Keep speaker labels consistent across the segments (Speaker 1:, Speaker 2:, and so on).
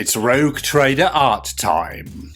Speaker 1: It's Rogue Trader art time.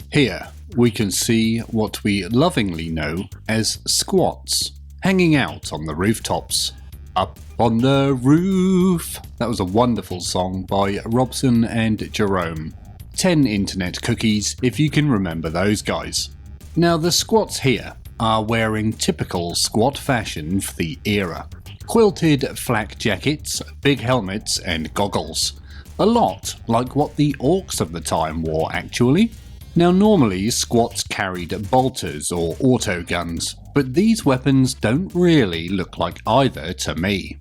Speaker 1: Here we can see what we lovingly know as squats, hanging out on the rooftops. Up on the roof. That was a wonderful song by Robson and Jerome. 10 internet cookies if you can remember those guys. Now the squats here are wearing typical squat fashion for the era. Quilted flak jackets, big helmets and goggles. A lot like what the orcs of the time wore actually. Now normally squats carried bolters or auto guns, but these weapons don't really look like either to me.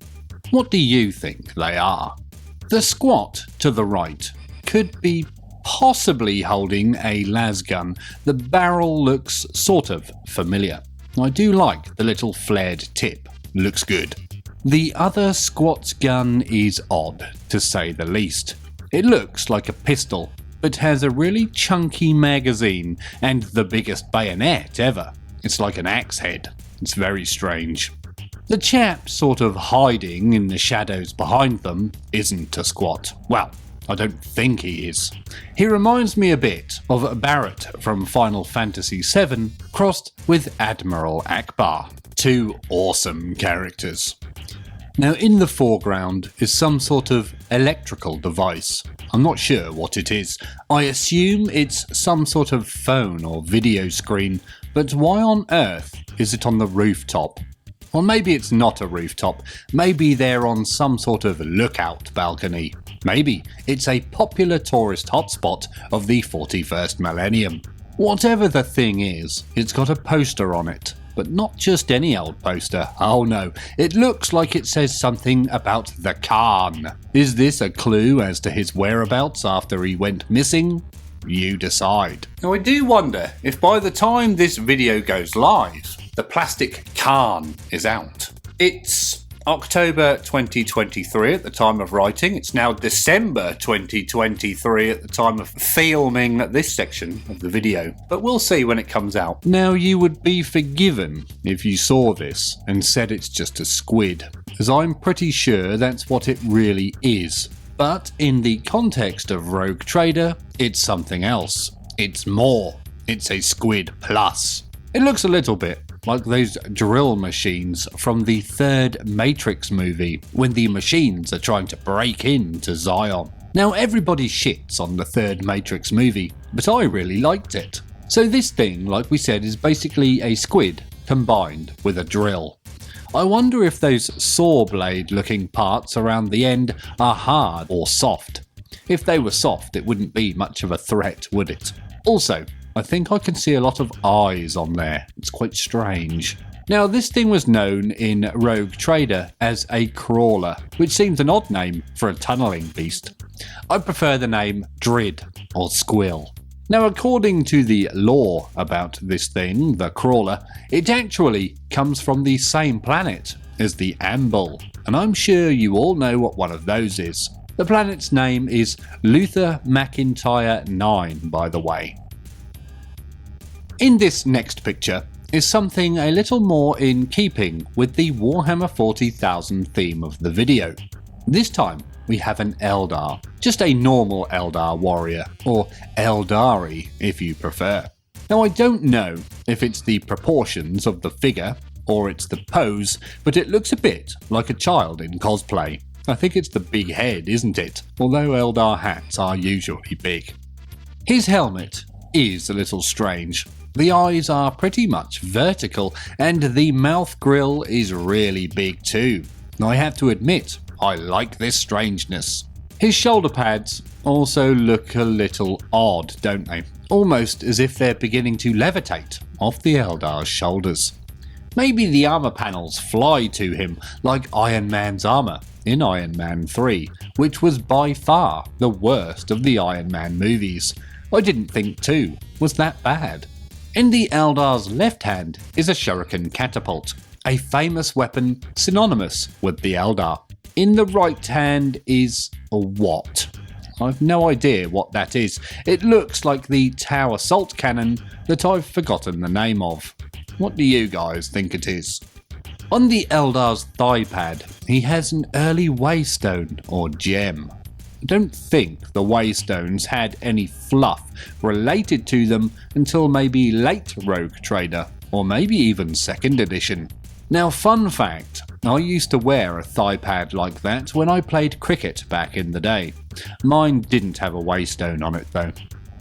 Speaker 1: What do you think they are? The squat to the right could be possibly holding a las gun. The barrel looks sort of familiar. I do like the little flared tip, looks good. The other squat's gun is odd, to say the least. It looks like a pistol, but has a really chunky magazine and the biggest bayonet ever. It's like an axe head. It's very strange. The chap sort of hiding in the shadows behind them isn't a squat. Well, I don't think he is. He reminds me a bit of Barrett from Final Fantasy VII crossed with Admiral Akbar. Two awesome characters. Now in the foreground is some sort of electrical device. I'm not sure what it is. I assume it's some sort of phone or video screen, but why on earth is it on the rooftop? Or maybe it's not a rooftop, maybe they're on some sort of lookout balcony. Maybe it's a popular tourist hotspot of the 41st millennium. Whatever the thing is, it's got a poster on it. But not just any old poster, oh no, it looks like it says something about the Khan. Is this a clue as to his whereabouts after he went missing? You decide. Now I do wonder if by the time this video goes live, the plastic Khan is out. It's October 2023 at the time of writing. It's now December 2023 at the time of filming this section of the video. But we'll see when it comes out. Now you would be forgiven if you saw this and said it's just a squid, as I'm pretty sure that's what it really is. But in the context of Rogue Trader, it's something else. It's more. It's a squid plus. It looks a little bit like those drill machines from the third Matrix movie when the machines are trying to break into Zion. Now everybody shits on the third Matrix movie, but I really liked it. So this thing, like we said, is basically a squid combined with a drill. I wonder if those saw blade looking parts around the end are hard or soft. If they were soft, it wouldn't be much of a threat, would it? Also, I think I can see a lot of eyes on there. It's quite strange. Now this thing was known in Rogue Trader as a crawler, which seems an odd name for a tunnelling beast. I prefer the name Drid or Squill. Now according to the lore about this thing, the crawler, it actually comes from the same planet as the Amble, and I'm sure you all know what one of those is. The planet's name is Luther McIntyre 9, by the way. In this next picture is something a little more in keeping with the Warhammer 40,000 theme of the video. This time we have an Eldar, just a normal Eldar warrior, or Eldari if you prefer. Now I don't know if it's the proportions of the figure or it's the pose, but it looks a bit like a child in cosplay. I think it's the big head, isn't it? Although Eldar hats are usually big. His helmet is a little strange. The eyes are pretty much vertical and the mouth grill is really big too. I have to admit, I like this strangeness. His shoulder pads also look a little odd, don't they? Almost as if they're beginning to levitate off the Eldar's shoulders. Maybe the armor panels fly to him like Iron Man's armor in Iron Man 3, which was by far the worst of the Iron Man movies. I didn't think 2 was that bad. In the Eldar's left hand is a shuriken catapult, a famous weapon synonymous with the Eldar. In the right hand is a what? I've no idea what that is. It looks like the tower assault cannon that I've forgotten the name of. What do you guys think it is? On the Eldar's thigh pad, he has an early waystone or gem. don't think the Waystones had any fluff related to them until maybe late Rogue Trader, or maybe even 2nd edition. Now, fun fact, I used to wear a thigh pad like that when I played cricket back in the day. Mine didn't have a Waystone on it though.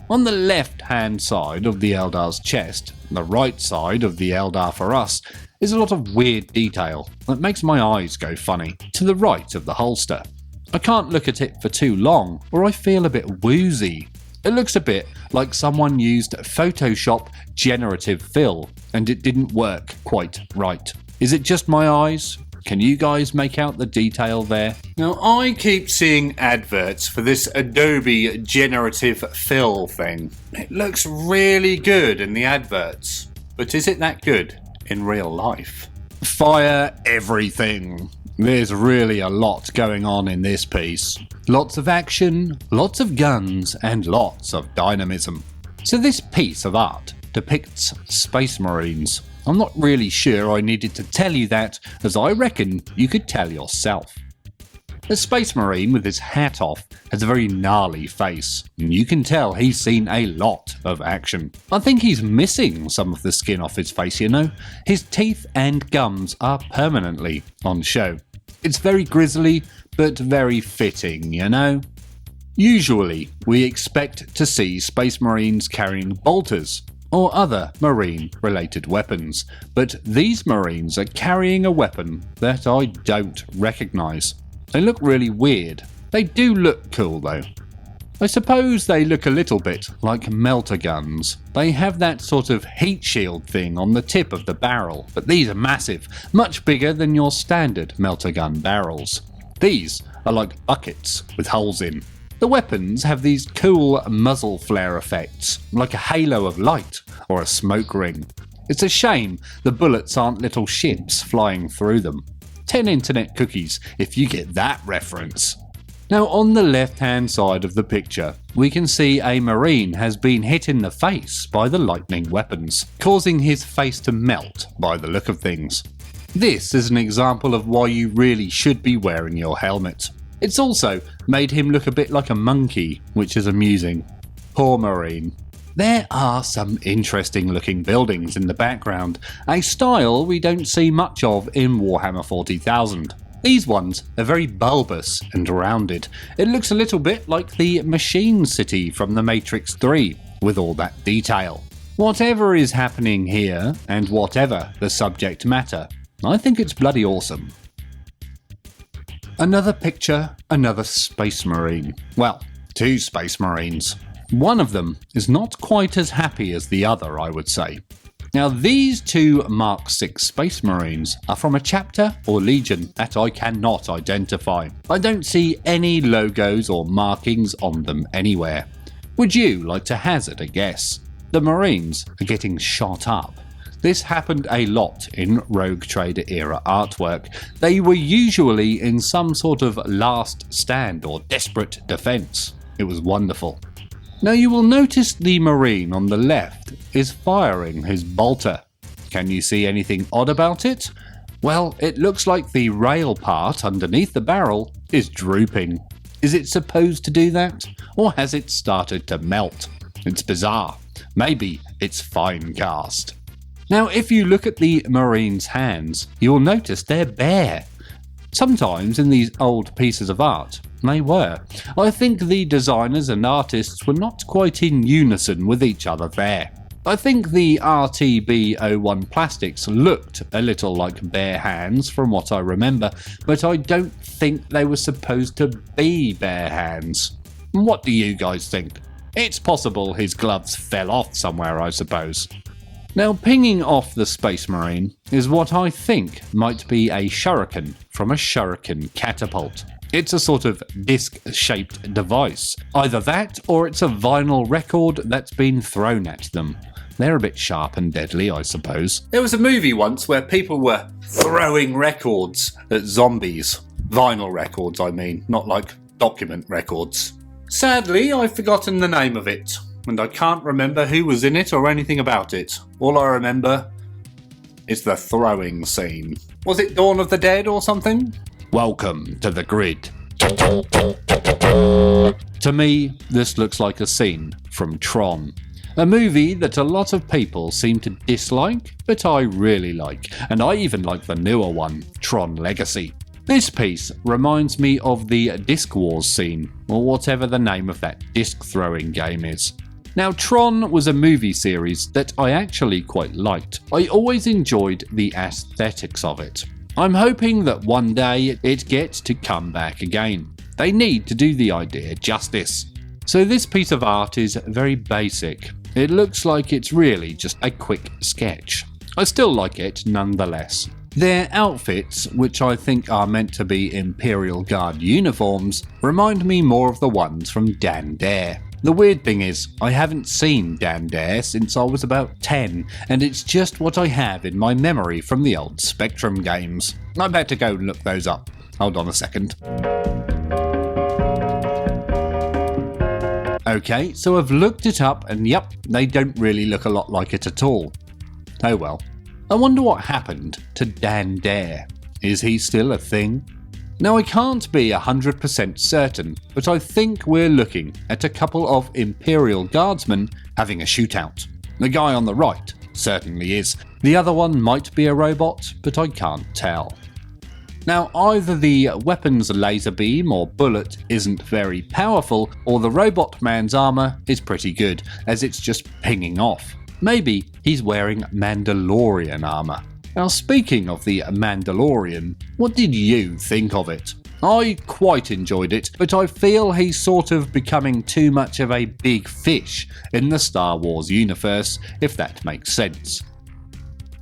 Speaker 1: On the left hand side of the Eldar's chest, the right side of the Eldar for us, is a lot of weird detail that makes my eyes go funny, to the right of the holster. I can't look at it for too long or I feel a bit woozy. It looks a bit like someone used Photoshop generative fill and it didn't work quite right. Is it just my eyes? Can you guys make out the detail there? Now, I keep seeing adverts for this Adobe generative fill thing. It looks really good in the adverts, but is it that good in real life? Fire everything. There's really a lot going on in this piece. Lots of action, lots of guns, and lots of dynamism. So this piece of art depicts Space Marines. I'm not really sure I needed to tell you that, as I reckon you could tell yourself. The Space Marine with his hat off has a very gnarly face, and you can tell he's seen a lot of action. I think he's missing some of the skin off his face, you know. His teeth and gums are permanently on show. It's very grisly, but very fitting, you know. Usually, we expect to see Space Marines carrying bolters, or other marine-related weapons, but these Marines are carrying a weapon that I don't recognise. They look really weird. They do look cool though. I suppose they look a little bit like melter guns. They have that sort of heat shield thing on the tip of the barrel, but these are massive, much bigger than your standard melter gun barrels. These are like buckets with holes in. The weapons have these cool muzzle flare effects, like a halo of light or a smoke ring. It's a shame the bullets aren't little ships flying through them. 10 internet cookies if you get that reference. Now, on the left hand side of the picture, we can see a Marine has been hit in the face by the lightning weapons, causing his face to melt by the look of things. This is an example of why you really should be wearing your helmet. It's also made him look a bit like a monkey, which is amusing. Poor Marine. There are some interesting looking buildings in the background, a style we don't see much of in Warhammer 40,000. These ones are very bulbous and rounded. It looks a little bit like the Machine City from The Matrix 3, with all that detail. Whatever is happening here, and whatever the subject matter, I think it's bloody awesome. Another picture, another Space Marine. Well, 2 Space Marines. One of them is not quite as happy as the other, I would say. Now, these 2 Mark 6 Space Marines are from a chapter or legion that I cannot identify. I don't see any logos or markings on them anywhere. Would you like to hazard a guess? The Marines are getting shot up. This happened a lot in Rogue Trader era artwork. They were usually in some sort of last stand or desperate defense. It was wonderful. Now you will notice the Marine on the left is firing his bolter. Can you see anything odd about it? Well, it looks like the rail part underneath the barrel is drooping. Is it supposed to do that? Or has it started to melt? It's bizarre. Maybe it's fine cast. Now, if you look at the Marine's hands, you'll notice they're bare. Sometimes in these old pieces of art, they were. I think the designers and artists were not quite in unison with each other there. I think the RTB01 plastics looked a little like bare hands from what I remember, but I don't think they were supposed to be bare hands. What do you guys think? It's possible his gloves fell off somewhere, I suppose. Now, pinging off the Space Marine is what I think might be a shuriken from a shuriken catapult. It's a sort of disc-shaped device. Either that, or it's a vinyl record that's been thrown at them. They're a bit sharp and deadly, I suppose. There was a movie once where people were throwing records at zombies. Vinyl records, I mean, not like document records. Sadly, I've forgotten the name of it, and I can't remember who was in it or anything about it. All I remember is the throwing scene. Was it Dawn of the Dead or something? Welcome to the grid. To me, this looks like a scene from Tron. A movie that a lot of people seem to dislike, but I really like, and I even like the newer one, Tron Legacy. This piece reminds me of the Disc Wars scene, or whatever the name of that disc throwing game is. Now, Tron was a movie series that I actually quite liked. I always enjoyed the aesthetics of it. I'm hoping that one day it gets to come back again. They need to do the idea justice. So this piece of art is very basic. It looks like it's really just a quick sketch. I still like it nonetheless. Their outfits, which I think are meant to be Imperial Guard uniforms, remind me more of the ones from Dundee. The weird thing is, I haven't seen Dundee since I was about 10, and it's just what I have in my memory from the old Spectrum games. I better go and look those up. Hold on a second. Okay, so I've looked it up, and yep, they don't really look a lot like it at all. Oh well. I wonder what happened to Dundee. Is he still a thing? Now, I can't be 100% certain, but I think we're looking at a couple of Imperial Guardsmen having a shootout. The guy on the right certainly is. The other one might be a robot, but I can't tell. Now, either the weapon's laser beam or bullet isn't very powerful, or the robot man's armor is pretty good, as it's just pinging off. Maybe he's wearing Mandalorian armor. Now, speaking of the Mandalorian, what did you think of it? I quite enjoyed it, but I feel he's sort of becoming too much of a big fish in the Star Wars universe, if that makes sense.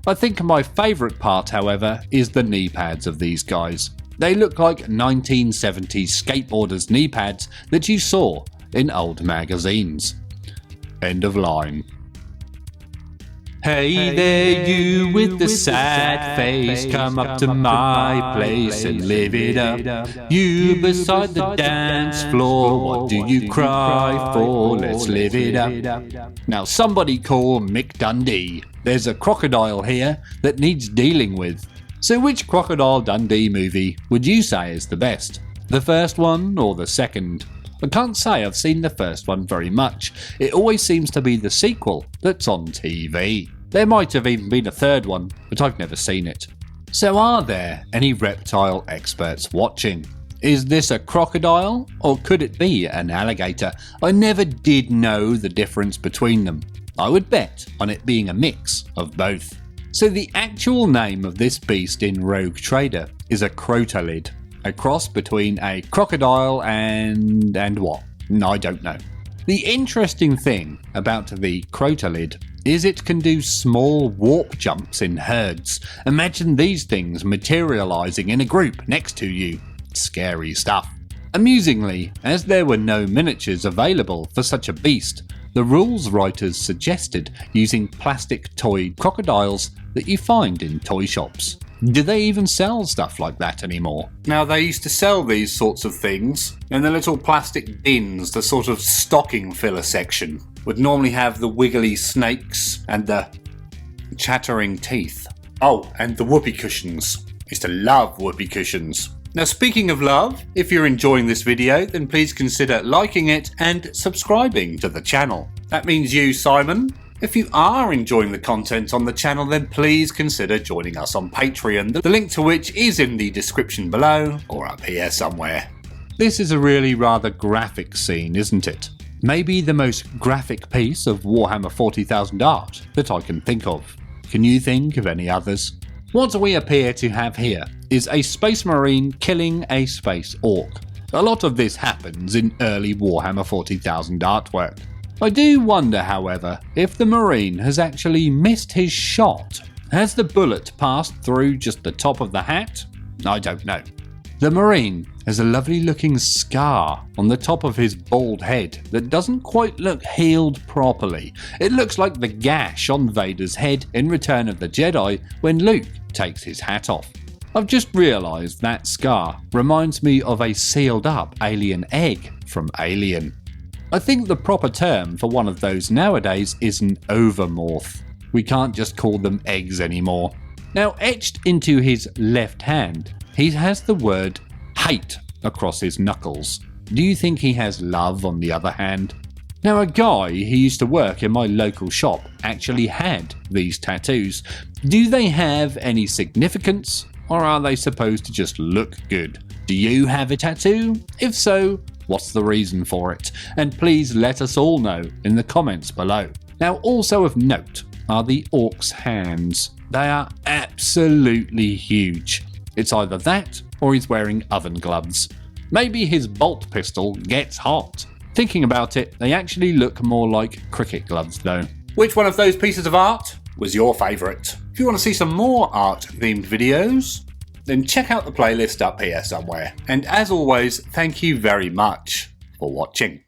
Speaker 1: I think my favourite part, however, is the knee pads of these guys. They look like 1970s skateboarders' knee pads that you saw in old magazines. End of line. Hey there, you with the sad face, come up to my place and live it up. You beside the dance floor, what do you cry for? Let's live it up. Now somebody call Mick Dundee. There's a crocodile here that needs dealing with. So which Crocodile Dundee movie would you say is the best? The first one or the second? I can't say I've seen the first one very much. It always seems to be the sequel that's on TV. There might have even been a third one, but I've never seen it. So are there any reptile experts watching? Is this a crocodile, or could it be an alligator? I never did know the difference between them. I would bet on it being a mix of both. So the actual name of this beast in Rogue Trader is a crotolid, a cross between a crocodile and what? I don't know. The interesting thing about the crotolid is it can do small warp jumps in herds. Imagine these things materializing in a group next to you. Scary stuff. Amusingly, as there were no miniatures available for such a beast, the rules writers suggested using plastic toy crocodiles that you find in toy shops. Do they even sell stuff like that anymore? Now, they used to sell these sorts of things in the little plastic bins, the sort of stocking filler section. Would normally have the wiggly snakes and the chattering teeth. Oh, and the whoopee cushions. I used to love whoopee cushions. Now, speaking of love, if you're enjoying this video, then please consider liking it and subscribing to the channel. That means you, Simon. If you are enjoying the content on the channel, then please consider joining us on Patreon, the link to which is in the description below or up here somewhere. This is a really rather graphic scene, isn't it? Maybe the most graphic piece of Warhammer 40,000 art that I can think of. Can you think of any others? What we appear to have here is a Space Marine killing a Space Orc. A lot of this happens in early Warhammer 40,000 artwork. I do wonder, however, if the Marine has actually missed his shot. Has the bullet passed through just the top of the hat? I don't know. The Marine has a lovely looking scar on the top of his bald head that doesn't quite look healed properly. It looks like the gash on Vader's head in Return of the Jedi when Luke takes his hat off. I've just realised that scar reminds me of a sealed up alien egg from Alien. I think the proper term for one of those nowadays is an overmorph. We can't just call them eggs anymore. Now, etched into his left hand, he has the word hate across his knuckles. Do you think he has love on the other hand? Now, a guy who used to work in my local shop actually had these tattoos. Do they have any significance, or are they supposed to just look good? Do you have a tattoo? If so, what's the reason for it? And please let us all know in the comments below. Now, also of note are the orc's hands. They are absolutely huge. It's either that or he's wearing oven gloves. Maybe his bolt pistol gets hot. Thinking about it, they actually look more like cricket gloves though. Which one of those pieces of art was your favourite? If you want to see some more art-themed videos, then check out the playlist up here somewhere. And as always, thank you very much for watching.